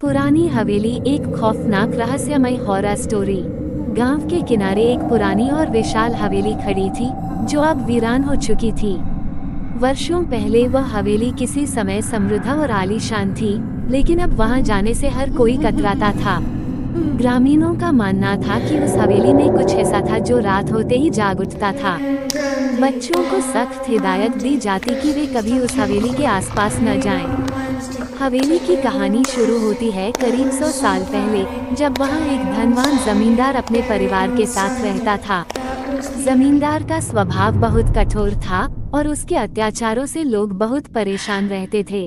पुरानी हवेली, एक खौफनाक रहस्यमय हॉरर स्टोरी। गांव के किनारे एक पुरानी और विशाल हवेली खड़ी थी, जो अब वीरान हो चुकी थी। वर्षों पहले वह हवेली किसी समय समृद्ध और आलीशान थी, लेकिन अब वहां जाने से हर कोई कतराता था। ग्रामीणों का मानना था कि उस हवेली में कुछ ऐसा था जो रात होते ही जाग उठता था। बच्चों को सख्त हिदायत दी जाती कि वे कभी उस हवेली के आसपास न जाएं। हवेली की कहानी शुरू होती है करीब 100 साल पहले, जब वहाँ एक धनवान जमींदार अपने परिवार के साथ रहता था। जमींदार का स्वभाव बहुत कठोर था और उसके अत्याचारों से लोग बहुत परेशान रहते थे।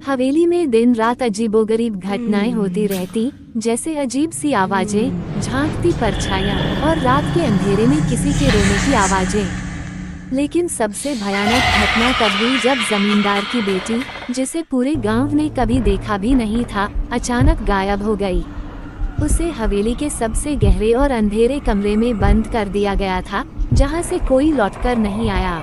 हवेली में दिन रात अजीबोगरीब घटनाएं होती रहती, जैसे अजीब सी आवाजें, झांकती परछाइयां और रात के अंधेरे में किसी के रोने की आवाजें। लेकिन सबसे भयानक घटना तब हुई जब जमींदार की बेटी, जिसे पूरे गांव ने कभी देखा भी नहीं था, अचानक गायब हो गई। उसे हवेली के सबसे गहरे और अंधेरे कमरे में बंद कर दिया गया था, जहां से कोई लौटकर नहीं आया।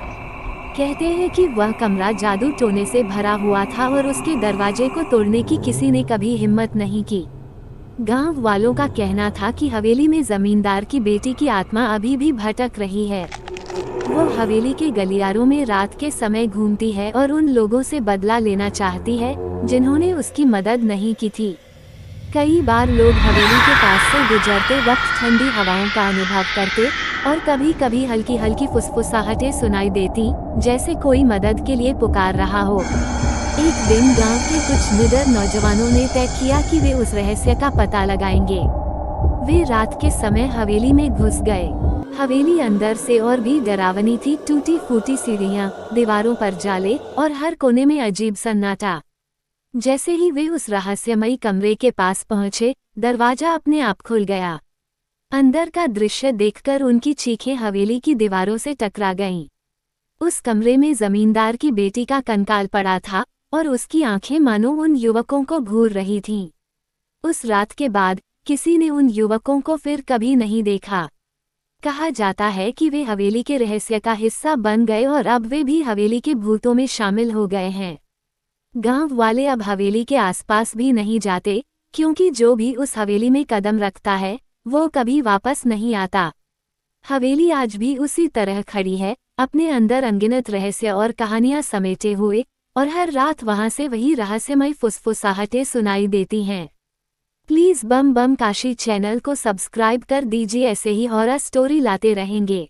कहते हैं कि वह कमरा जादू टोने से भरा हुआ था और उसके दरवाजे को तोड़ने की किसी ने कभी हिम्मत नहीं की। गांव वालों का कहना था कि हवेली में जमींदार की बेटी की आत्मा अभी भी भटक रही है। वो हवेली के गलियारों में रात के समय घूमती है और उन लोगों से बदला लेना चाहती है, जिन्होंने उसकी मदद नहीं की थी। कई बार लोग हवेली के पास से गुजरते वक्त ठंडी हवाओं का अनुभव करते और कभी कभी हल्की हल्की फुसफुसाहटें सुनाई देती, जैसे कोई मदद के लिए पुकार रहा हो। एक दिन गांव के कुछ निडर नौजवानों ने तय किया कि वे उस रहस्य का पता लगाएंगे। वे रात के समय हवेली में घुस गए। हवेली अंदर से और भी डरावनी थी। टूटी फूटी सीढ़ियां, दीवारों पर जाले और हर कोने में अजीब सन्नाटा। जैसे ही वे उस रहस्यमयी कमरे के पास पहुंचे, दरवाजा अपने आप खुल गया। अंदर का दृश्य देखकर उनकी चीखें हवेली की दीवारों से टकरा गईं। उस कमरे में जमींदार की बेटी का कंकाल पड़ा था और उसकी आंखें मानो उन युवकों को घूर रही थीं। उस रात के बाद किसी ने उन युवकों को फिर कभी नहीं देखा। कहा जाता है कि वे हवेली के रहस्य का हिस्सा बन गए और अब वे भी हवेली के भूतों में शामिल हो गए हैं। गांव वाले अब हवेली के आसपास भी नहीं जाते, क्योंकि जो भी उस हवेली में कदम रखता है, वो कभी वापस नहीं आता। हवेली आज भी उसी तरह खड़ी है, अपने अंदर अनगिनत रहस्य और कहानियां समेटे हुए, और हर रात वहां से वही रहस्यमय फुसफुसाहटें सुनाई देती हैं। Please bomb bomb Kashi channel को सब्सक्राइब कर दीजिए, ऐसे ही हॉरर स्टोरी लाते रहेंगे।